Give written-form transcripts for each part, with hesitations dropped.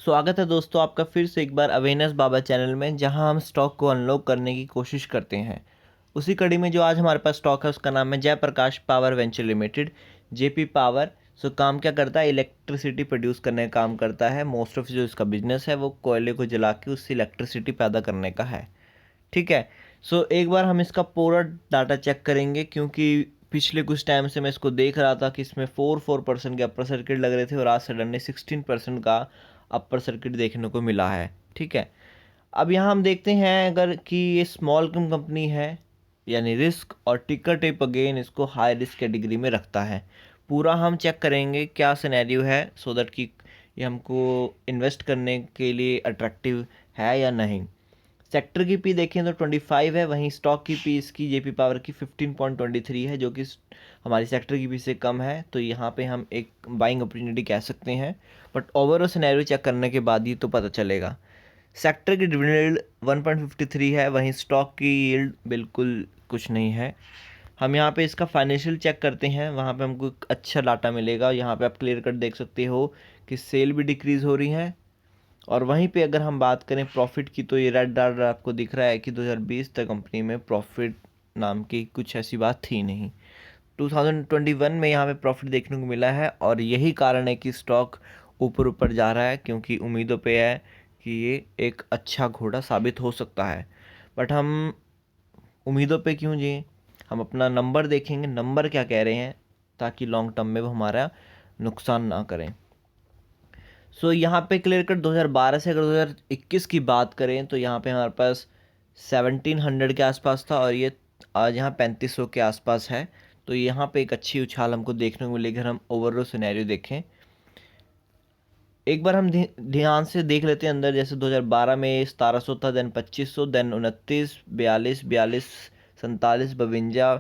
स्वागत है दोस्तों आपका फिर से एक बार अवेनस बाबा चैनल में, जहां हम स्टॉक को अनलॉक करने की कोशिश करते हैं। उसी कड़ी में जो आज हमारे पास स्टॉक है उसका नाम है Jaiprakash power venture limited, JP power. So काम क्या करता है? इलेक्ट्रिसिटी प्रोड्यूस करने का काम करता है। मोस्ट ऑफ जो इसका बिजनेस है वो कोयले को जला के उससे इलेक्ट्रिसिटी पैदा करने का है। ठीक है। सो एक बार हम इसका पूरा डाटा चेक करेंगे, क्योंकि पिछले कुछ टाइम से मैं इसको देख रहा था कि इसमें 4% के अपर सर्किट लग रहे थे और आज सडनली 16% का अपर सर्किट देखने को मिला है। ठीक है। अब यहाँ हम देखते हैं अगर कि ये स्मॉल कम कंपनी है, यानी रिस्क और टिकर टिप अगेन इसको हाई रिस्क कैटेगरी में रखता है। पूरा हम चेक करेंगे क्या सिनेरियो है, सो दैट कि ये हमको इन्वेस्ट करने के लिए अट्रैक्टिव है या नहीं। सेक्टर की पी देखें तो 25 है, वहीं स्टॉक की पी इसकी जेपी पावर की 15.23 है, जो कि हमारी सेक्टर की पी से कम है। तो यहाँ पे हम एक बाइंग अपॉर्चुनिटी कह सकते हैं, बट ओवरऑल सिनेरियो चेक करने के बाद ही तो पता चलेगा। सेक्टर की डिविडेंड यील्ड 1.53 है, वहीं स्टॉक की यील्ड बिल्कुल कुछ नहीं है। हम यहाँ पे इसका फाइनेंशियल चेक करते हैं, वहाँ पे हमको एक अच्छा डाटा मिलेगा। यहाँ पे आप क्लियर कट देख सकते हो कि सेल भी डिक्रीज़ हो रही है। और वहीं पे अगर हम बात करें प्रॉफिट की, तो ये रेड डॉट आपको दिख रहा है कि 2020 तक कंपनी में प्रॉफिट नाम की कुछ ऐसी बात थी नहीं। 2021 में यहाँ पे प्रॉफिट देखने को मिला है, और यही कारण है कि स्टॉक ऊपर ऊपर जा रहा है, क्योंकि उम्मीदों पे है कि ये एक अच्छा घोड़ा साबित हो सकता है। बट हम उम्मीदों पे क्यों जिए, हम अपना नंबर देखेंगे, नंबर क्या कह रहे हैं, ताकि लॉन्ग टर्म में वो हमारा नुकसान ना करें। सो यहाँ पे क्लियर कट 2012 से अगर 2021 की बात करें तो यहाँ पे हमारे पास 1700 के आसपास था, और ये आज यहाँ 3500 के आसपास है। तो यहाँ पे एक अच्छी उछाल हमको देखने को मिलेगी अगर हम ओवरऑल सिनेरियो देखें। एक बार हम ध्यान से देख लेते हैं अंदर, जैसे 2012 में 1700 था, देन 2500, देन 29, 42, 42, 47, 52,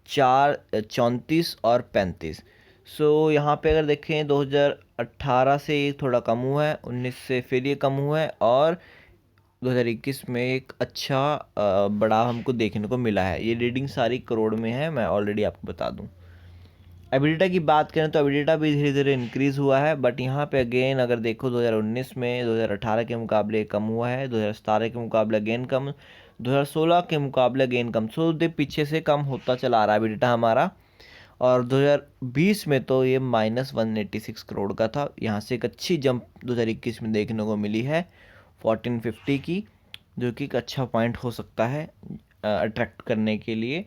4, 34 और 35। सो यहाँ पे अगर देखें 2018 से ये थोड़ा कम हुआ है, 19 से फिर ये कम हुआ है, और 2021 में एक अच्छा बड़ा हमको देखने को मिला है। ये रीडिंग सारी करोड़ में है, मैं ऑलरेडी आपको बता दूं। एबिलिटा की बात करें तो एबिलिटा भी धीरे धीरे इंक्रीज़ हुआ है, बट यहाँ पे अगेन अगर देखो 2019 में 2018 के मुकाबले कम हुआ है, 2017 के मुकाबले अगेन कम, 2016 के मुकाबले अगेन कम। सो दे पीछे से कम होता चला रहा है एबिलिटा हमारा। और 2020 में तो ये -186 करोड़ का था। यहाँ से एक अच्छी जंप 2021 में देखने को मिली है 1450 की, जो कि एक अच्छा पॉइंट हो सकता है अट्रैक्ट करने के लिए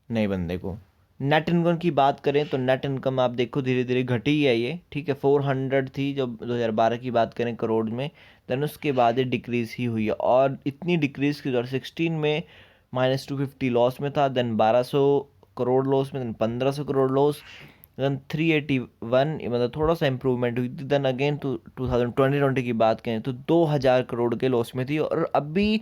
नए बंदे को। नेट इनकम की बात करें तो नेट इनकम आप देखो धीरे धीरे घटी ही है ये। ठीक है, 400 थी जब 2012 की बात करें करोड़ में, देन उसके बाद ये डिक्रीज़ ही हुई है, और इतनी डिक्रीज़ की 2016 में -250 लॉस में था, देन 1200 करोड़ लॉस में, देन 1500 करोड़ लॉस, देन 381, मतलब थोड़ा सा इंप्रूवमेंट हुई थी। देन अगेन 2020 की बात करें तो 2000 करोड़ के लॉस में थी, और अभी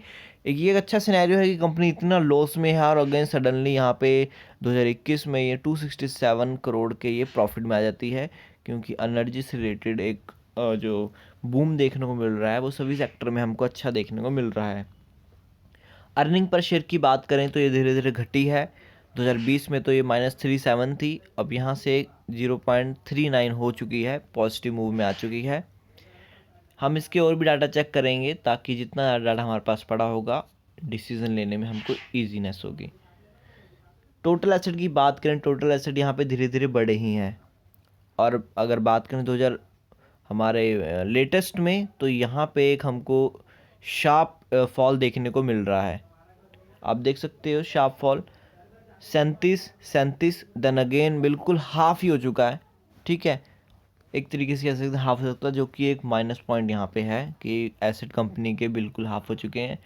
ये एक अच्छा सिनेरियो है कि कंपनी इतना लॉस में है, और अगेन सडनली यहाँ पे 2021 में ये 267 करोड़ के ये प्रॉफिट में आ जाती है, क्योंकि एनर्जी से रिलेटेड एक जो बूम देखने को मिल रहा है वो सभी सेक्टर में हमको अच्छा देखने को मिल रहा है। अर्निंग पर शेयर की बात करें तो ये धीरे धीरे घटी है। 2020 में तो ये -37 थी, अब यहाँ से 0.39 हो चुकी है, पॉजिटिव मूव में आ चुकी है। हम इसके और भी डाटा चेक करेंगे, ताकि जितना डाटा हमारे पास पड़ा होगा डिसीजन लेने में हमको ईजीनेस होगी। टोटल एसेट की बात करें, टोटल एसेट यहाँ पे धीरे धीरे बढ़े ही हैं। और अगर बात करें 2000 हमारे लेटेस्ट में, तो यहाँ पे एक हमको शार्प फॉल देखने को मिल रहा है। आप देख सकते हो शार्प फॉल 37, देन अगेन बिल्कुल हाफ ही हो चुका है। ठीक है, एक तरीके से कह सकते हैं हाफ हो सकता है, जो कि एक माइनस पॉइंट यहाँ पे है कि एसेट कंपनी के बिल्कुल हाफ हो चुके हैं।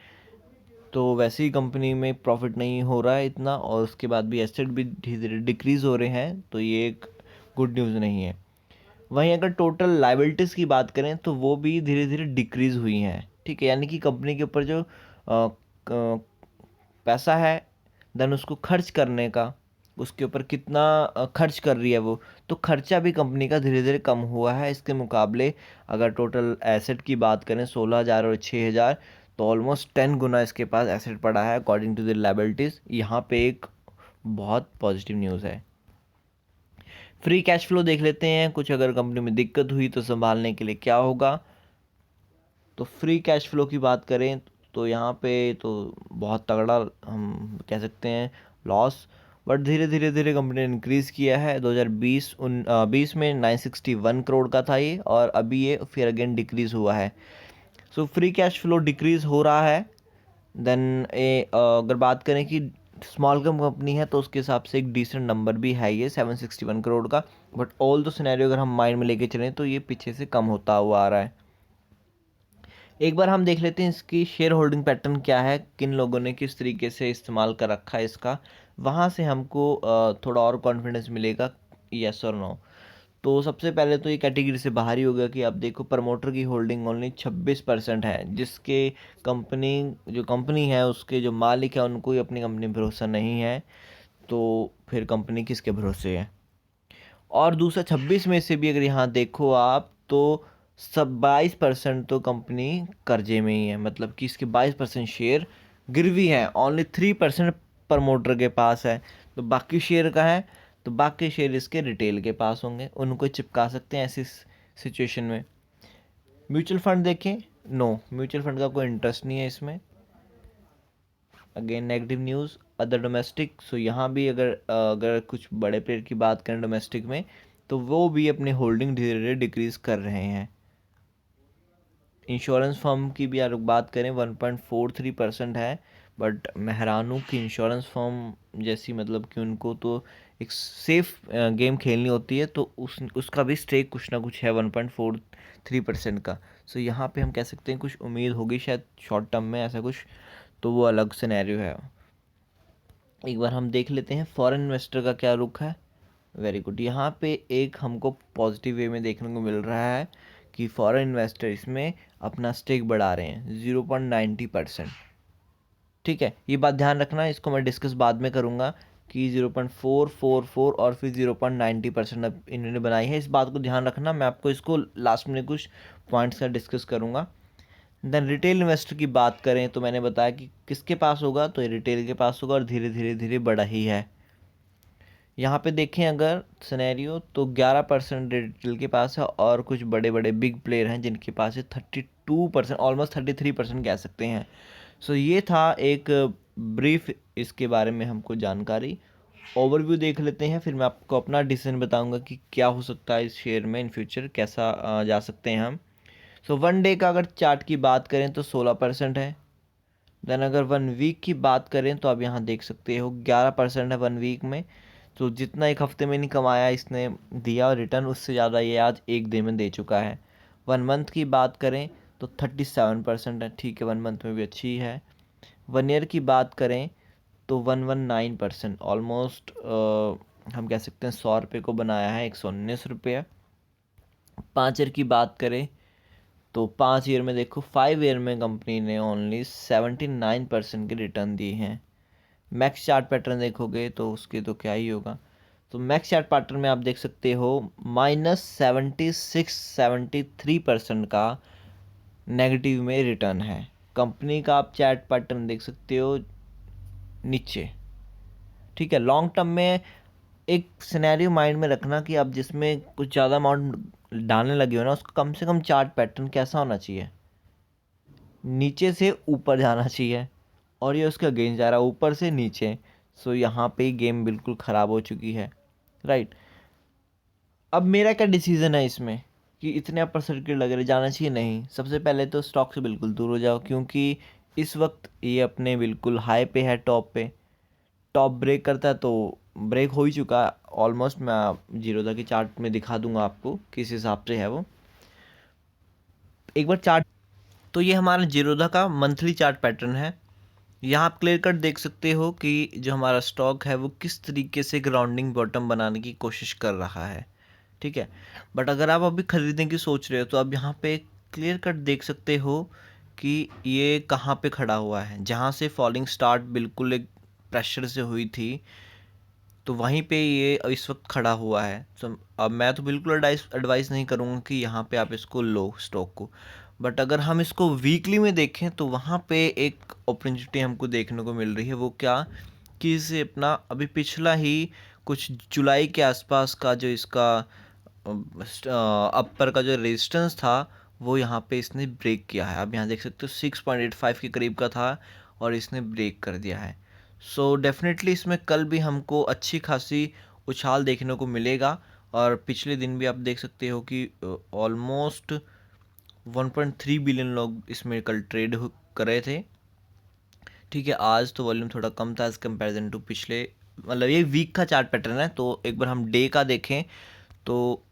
तो वैसे ही कंपनी में प्रॉफिट नहीं हो रहा है इतना, और उसके बाद भी एसेट भी धीरे धीरे डिक्रीज़ हो रहे हैं, तो ये एक गुड न्यूज़ नहीं है। वहीं अगर टोटल लाइबिलिटीज़ की बात करें तो वो भी धीरे धीरे डिक्रीज़ हुई हैं। ठीक है, यानी कि कंपनी के ऊपर जो पैसा है, देन उसको खर्च करने का, उसके ऊपर कितना खर्च कर रही है वो, तो खर्चा भी कंपनी का धीरे धीरे कम हुआ है इसके मुकाबले। अगर टोटल एसेट की बात करें 16,000 और 6,000, तो ऑलमोस्ट 10 गुना इसके पास एसेट पड़ा है अकॉर्डिंग टू द लायबिलिटीज़। यहाँ पे एक बहुत पॉजिटिव न्यूज़ है। फ्री कैश फ्लो देख लेते हैं, कुछ अगर कंपनी में दिक्कत हुई तो संभालने के लिए क्या होगा। तो फ्री कैश फ्लो की बात करें तो यहाँ पे तो बहुत तगड़ा हम कह सकते हैं लॉस, बट धीरे कंपनी ने इंक्रीज़ किया है। 2020 में 961 करोड़ का था ये, और अभी ये फिर अगेन डिक्रीज़ हुआ है। So free cash flow decrease हो रहा है। देन अगर बात करें कि स्मॉल कम कंपनी है तो उसके हिसाब से एक डिसेंट नंबर भी है ये 761 करोड़ का, बट ऑल द सिनेरियो अगर हम माइंड में लेके चलें तो ये पीछे से कम होता हुआ आ रहा है। एक बार हम देख लेते हैं इसकी शेयर होल्डिंग पैटर्न क्या है, किन लोगों ने किस तरीके से इस्तेमाल कर रखा है इसका, वहाँ से हमको थोड़ा और कॉन्फिडेंस मिलेगा, यस और नो। तो सबसे पहले तो ये कैटेगरी से बाहर ही हो गया कि आप देखो प्रमोटर की होल्डिंग ओनली 26% है, जिसके कंपनी जो कंपनी है उसके जो मालिक है उनको ही अपनी कंपनी पर भरोसा नहीं है, तो फिर कंपनी किसके भरोसे है। और दूसरा 26 में से भी अगर यहाँ देखो आप तो सब 22% तो कंपनी कर्जे में ही है, मतलब कि इसके 22% शेयर गिरवी है, ओनली 3% प्रमोटर के पास है। तो बाकी शेयर का है, तो बाकी शेयर इसके रिटेल के पास होंगे, उनको चिपका सकते हैं ऐसी सिचुएशन में। म्यूचुअल फंड देखें, नो, म्यूचुअल फंड का कोई इंटरेस्ट नहीं है इसमें। Again negative news. Other domestic, so यहाँ भी अगर कुछ बड़े प्लेयर की बात करें डोमेस्टिक में तो वो भी अपनी होल्डिंग धीरे धीरे डिक्रीज़ कर रहे हैं। इंश्योरेंस फर्म की भी अगर बात करें 1.43% है, बट मैं हैरान हूँ कि इंश्योरेंस फर्म जैसी, मतलब कि उनको तो एक सेफ गेम खेलनी होती है, तो उसका भी स्टेक कुछ ना कुछ है 1.43% का। सो यहाँ पे हम कह सकते हैं कुछ उम्मीद होगी शायद शॉर्ट टर्म में ऐसा कुछ, तो वो अलग सिनेरियो है। एक बार हम देख लेते हैं फॉरेन इन्वेस्टर का क्या रुख है। वेरी गुड, यहाँ पे एक हमको पॉजिटिव वे में देखने को मिल रहा है कि फॉरेन इन्वेस्टर इसमें अपना स्टेक बढ़ा रहे हैं 0.90%। ठीक है, ये बात ध्यान रखना, इसको मैं डिस्कस बाद में करूँगा कि 0.444 और फिर 0.90% अब इन्होंने बनाई है, इस बात को ध्यान रखना। मैं आपको इसको लास्ट में कुछ पॉइंट्स का डिस्कस करूँगा। देन रिटेल इन्वेस्टर की बात करें तो मैंने बताया कि किसके पास होगा, तो ये रिटेल के पास होगा और धीरे धीरे बढ़ा ही है। यहाँ पे देखें अगर सिनेरियो तो 11% रिटेल के पास है, और कुछ बड़े बड़े बिग प्लेयर हैं जिनके पास है 32%, ऑलमोस्ट 33% कह सकते हैं। सो ये था एक ब्रीफ इसके बारे में हमको जानकारी। ओवरव्यू देख लेते हैं, फिर मैं आपको अपना डिसीजन बताऊंगा कि क्या हो सकता है इस शेयर में इन फ्यूचर, कैसा जा सकते हैं हम। सो वन डे का अगर चार्ट की बात करें तो 16% है। देन अगर वन वीक की बात करें तो आप यहाँ देख सकते हो 11% है वन वीक में। तो जितना एक हफ्ते में नहीं कमाया इसने दिया रिटर्न, उससे ज़्यादा ये आज एक दिन में दे चुका है। वन मंथ की बात करें तो 37% है, ठीक है, वन मंथ में भी अच्छी है। वन ईयर की बात करें तो 119%, ऑलमोस्ट हम कह सकते हैं 100 रुपये को बनाया है 119 रुपये। 5 ईयर की बात करें तो 5 ईयर में देखो, 5 ईयर में कंपनी ने ओनली 79% के रिटर्न दिए हैं। मैक्स चार्ट पैटर्न देखोगे तो उसके तो क्या ही होगा। तो मैक्स चार्ट पैटर्न में आप देख सकते हो -76-73% का नेगेटिव में रिटर्न है। कंपनी का आप चार्ट पैटर्न देख सकते हो नीचे। ठीक है, लॉन्ग टर्म में एक सिनेरियो माइंड में रखना कि आप जिसमें कुछ ज़्यादा अमाउंट डालने लगे हो ना, उसका कम से कम चार्ट पैटर्न कैसा होना चाहिए, नीचे से ऊपर जाना चाहिए, और ये उसका अगेंस्ट जा रहा है ऊपर से नीचे। सो यहाँ पे गेम बिल्कुल ख़राब हो चुकी है, राइट। अब मेरा क्या डिसीज़न है इसमें कि इतने अपर सर्किट लग रहे, जाना चाहिए नहीं। सबसे पहले तो स्टॉक से बिल्कुल दूर हो जाओ, क्योंकि इस वक्त ये अपने बिल्कुल हाई पे है, टॉप पे। टॉप ब्रेक करता है तो ब्रेक हो ही चुका है ऑलमोस्ट, मैं जीरोधा की चार्ट में दिखा दूंगा आपको किस हिसाब से है वो। एक बार चार्ट, तो ये हमारा जीरोधा का मंथली चार्ट पैटर्न है। यहाँ आप क्लियर कट देख सकते हो कि जो हमारा स्टॉक है वो किस तरीके से ग्राउंडिंग बॉटम बनाने की कोशिश कर रहा है। ठीक है, बट अगर आप अभी ख़रीदने की सोच रहे हो तो आप यहाँ पे क्लियर कट देख सकते हो कि ये कहाँ पे खड़ा हुआ है, जहाँ से फॉलिंग स्टार्ट बिल्कुल एक प्रेशर से हुई थी, तो वहीं पे ये इस वक्त खड़ा हुआ है। तो अब मैं तो बिल्कुल एडवाइस नहीं करूँगा कि यहाँ पे आप इसको लो स्टॉक को, बट अगर हम इसको वीकली में देखें तो वहाँ पे एक अपॉर्चुनिटी हमको देखने को मिल रही है। वो क्या कि इसे अपना अभी पिछला ही कुछ जुलाई के आसपास का जो इसका अपर का जो रेजिस्टेंस था वो यहाँ पे इसने ब्रेक किया है। आप यहाँ देख सकते हो 6.85 के करीब का था और इसने ब्रेक कर दिया है। सो डेफिनेटली इसमें कल भी हमको अच्छी खासी उछाल देखने को मिलेगा। और पिछले दिन भी आप देख सकते हो कि ऑलमोस्ट 1.3 बिलियन लोग इसमें कल ट्रेड कर रहे थे। ठीक है, आज तो वॉल्यूम थोड़ा कम था एज़ कम्पेरिजन टू पिछले, मतलब ये वीक का चार्ट पैटर्न है। तो एक बार हम डे का देखें तो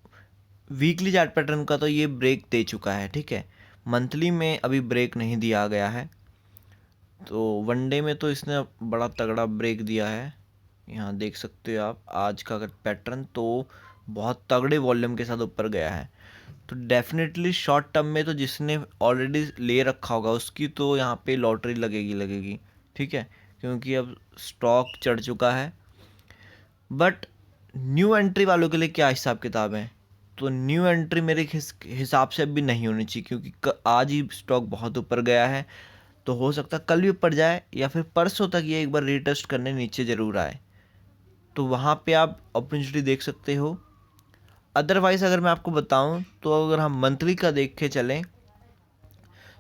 वीकली चार्ट पैटर्न का तो ये ब्रेक दे चुका है। ठीक है, मंथली में अभी ब्रेक नहीं दिया गया है। तो वनडे में तो इसने बड़ा तगड़ा ब्रेक दिया है। यहाँ देख सकते हो आप आज का अगर पैटर्न, तो बहुत तगड़े वॉल्यूम के साथ ऊपर गया है। तो डेफिनेटली शॉर्ट टर्म में तो जिसने ऑलरेडी ले रखा होगा उसकी तो यहाँ पे लॉटरी लगेगी। ठीक है, क्योंकि अब स्टॉक चढ़ चुका है। बट न्यू एंट्री वालों के लिए क्या हिसाब किताब है? तो न्यू एंट्री मेरे हिसाब से अभी नहीं होनी चाहिए, क्योंकि आज ही स्टॉक बहुत ऊपर गया है। तो हो सकता है कल भी ऊपर जाए या फिर परसों तक ये एक बार रीटेस्ट करने नीचे ज़रूर आए, तो वहाँ पे आप अपॉर्चुनिटी देख सकते हो। अदरवाइज़ अगर मैं आपको बताऊं तो अगर हम मंथली का देख के चलें,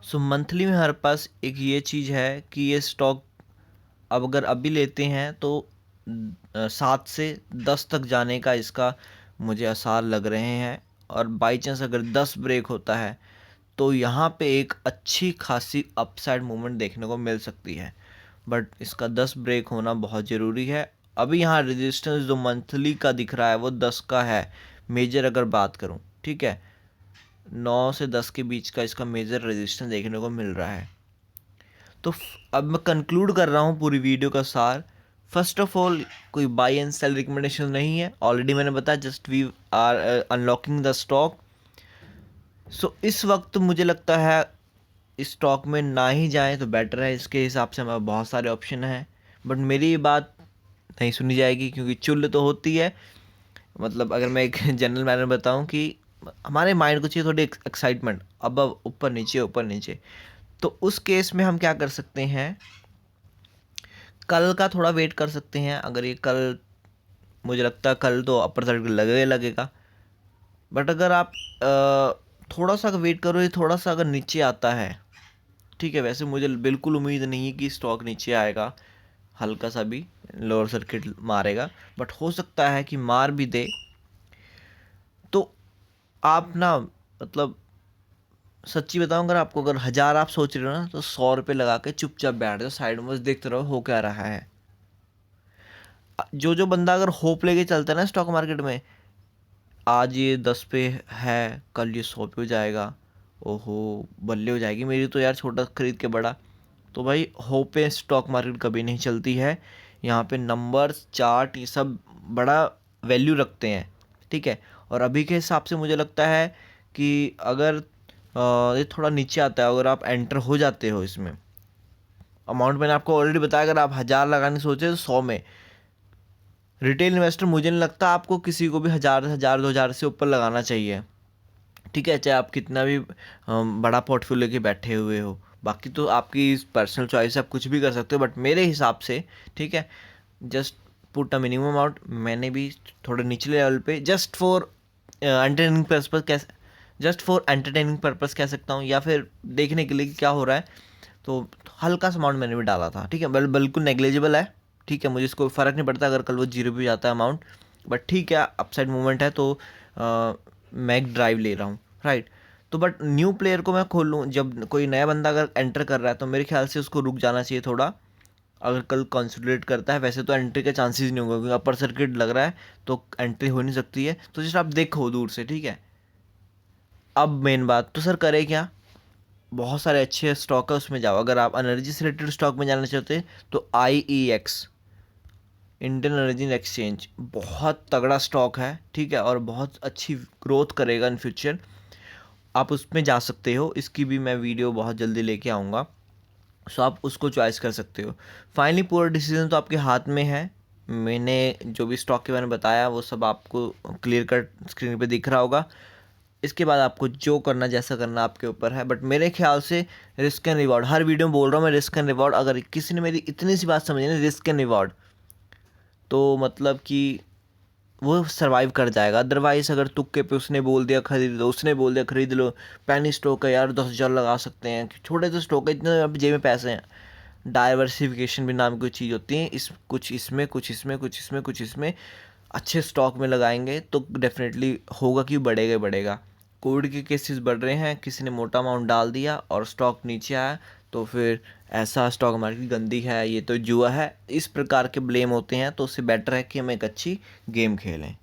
सो मंथली में हमारे पास एक ये चीज़ है कि ये स्टॉक अब अगर अभी लेते हैं तो 7 से 10 तक जाने का इसका मुझे आसार लग रहे हैं। और बाई चांस अगर 10 ब्रेक होता है तो यहाँ पे एक अच्छी खासी अपसाइड मूवमेंट देखने को मिल सकती है। बट इसका 10 ब्रेक होना बहुत ज़रूरी है। अभी यहाँ रेजिस्टेंस जो मंथली का दिख रहा है वो 10 का है मेजर, अगर बात करूँ। ठीक है, 9 से 10 के बीच का इसका मेजर रेजिस्टेंस देखने को मिल रहा है। तो अब मैं कंक्लूड कर रहा हूँ पूरी वीडियो का सार। फर्स्ट ऑफ ऑल कोई बाई एंड सेल रिकमेंडेशन नहीं है, ऑलरेडी मैंने बताया, just we are unlocking the stock. So इस वक्त मुझे लगता है इस स्टॉक में ना ही जाएं तो बेटर है। इसके हिसाब से हमारे बहुत सारे ऑप्शन हैं, बट मेरी ये बात नहीं सुनी जाएगी क्योंकि चुल तो होती है। मतलब अगर मैं एक जनरल मैनर बताऊं कि हमारे माइंड को चाहिए थोड़ी एक्साइटमेंट, अब ऊपर नीचे ऊपर नीचे। तो उस केस में हम क्या कर सकते हैं, कल का थोड़ा वेट कर सकते हैं। अगर ये कल, मुझे लगता है कल तो अपर साइड लगेगा। बट अगर आप थोड़ा सा वेट करो, ये थोड़ा सा अगर नीचे आता है, ठीक है, वैसे मुझे बिल्कुल उम्मीद नहीं है कि स्टॉक नीचे आएगा, हल्का सा भी लोअर सर्किट मारेगा, बट हो सकता है कि मार भी दे। तो आप ना, मतलब सच्ची बताऊं, अगर आपको अगर 1000 आप सोच रहे हो ना, तो 100 रुपये लगा के चुपचाप बैठ जाओ साइड में, बस देखते रहो हो क्या रहा है। जो बंदा अगर होप लेके चलता है ना स्टॉक मार्केट में, आज ये 10 पे है, कल ये 100 पे हो जाएगा, ओहो बल्ले हो जाएगी मेरी तो यार, छोटा खरीद के बड़ा। तो भाई होप पे स्टॉक मार्केट कभी नहीं चलती है। यहाँ पे नंबर्स, चार्ट, ये सब बड़ा वैल्यू रखते हैं। ठीक है, और अभी के हिसाब से मुझे लगता है कि अगर ये थोड़ा नीचे आता है, अगर आप एंटर हो जाते हो इसमें, अमाउंट मैंने आपको ऑलरेडी बताया, अगर आप 1000 लगाने सोचे तो 100 में। रिटेल इन्वेस्टर मुझे नहीं लगता आपको किसी को भी 1000 से ऊपर लगाना चाहिए। ठीक है, चाहे आप कितना भी बड़ा पोर्टफोलियो के बैठे हुए हो, बाकी तो आपकी पर्सनल चॉइस है, आप कुछ भी कर सकते हो। बट मेरे हिसाब से, ठीक है, just put a minimum amount. मैंने भी थोड़े निचले लेवल पे जस्ट फॉर एंटरटेनिंग पर्पस कह सकता हूँ, या फिर देखने के लिए कि क्या हो रहा है, तो हल्का सा अमाउंट मैंने भी डाला था। ठीक है, बिल्कुल नेग्लिजिबल है। ठीक है, मुझे इसको फ़र्क नहीं पड़ता अगर कल वो 0 भी जाता है अमाउंट, बट ठीक है, अपसाइड मूवमेंट है तो मैं एक ड्राइव ले रहा हूँ, राइट। तो बट न्यू प्लेयर को मैं खोलूँ, जब कोई नया बंदा अगर एंटर कर रहा है तो मेरे ख्याल से उसको रुक जाना चाहिए थोड़ा। अगर कल कंसोलिडेट करता है, वैसे तो एंट्री के चांसेस नहीं होंगे क्योंकि अपर सर्किट लग रहा है तो एंट्री हो नहीं सकती है। तो जस्ट आप देखो दूर से, ठीक है। अब मेन बात, तो सर करे क्या, बहुत सारे अच्छे स्टॉक है, उसमें जाओ। अगर आप एनर्जी से रिलेटेड स्टॉक में जाना चाहते हैं तो IEX, इंडियन एनर्जी एक्सचेंज, बहुत तगड़ा स्टॉक है। ठीक है, और बहुत अच्छी ग्रोथ करेगा इन फ्यूचर, आप उसमें जा सकते हो। इसकी भी मैं वीडियो बहुत जल्दी लेके आऊँगा, सो आप उसको चॉइस कर सकते हो। फाइनली पूरा डिसीजन तो आपके हाथ में है। मैंने जो भी स्टॉक के बारे में बताया वो सब आपको क्लियर कट स्क्रीन पे दिख रहा होगा। इसके बाद आपको जो करना, जैसा करना आपके ऊपर है। बट मेरे ख्याल से risk and reward, her video में बोल रहा हूँ मैं, रिस्क एंड रिवॉर्ड। अगर किसी ने मेरी इतनी सी बात समझी ना, रिस्क एंड रिवॉर्ड, तो मतलब कि वो सर्वाइव कर जाएगा। अदरवाइज़ अगर तुक्के पे उसने बोल दिया खरीद लो, उसने बोल दिया खरीद लो, पेनी स्टॉक है यार 10,000 लगा सकते हैं, छोटे से स्टॉक है, इतने अब जेब में पैसे हैं। डाइवर्सिफिकेशन भी नाम की कोई चीज़ होती है, इस कुछ इसमें कुछ इसमें कुछ इसमें कुछ इसमें अच्छे स्टॉक में लगाएंगे तो डेफिनेटली होगा कि बढ़ेगा ही बढ़ेगा। कोविड के केसेस बढ़ रहे हैं, किसी ने मोटा अमाउंट डाल दिया और स्टॉक नीचे आया तो फिर ऐसा स्टॉक मार्केट गंदी है, ये तो जुआ है, इस प्रकार के ब्लेम होते हैं। तो उससे बेटर है कि हम एक अच्छी गेम खेलें।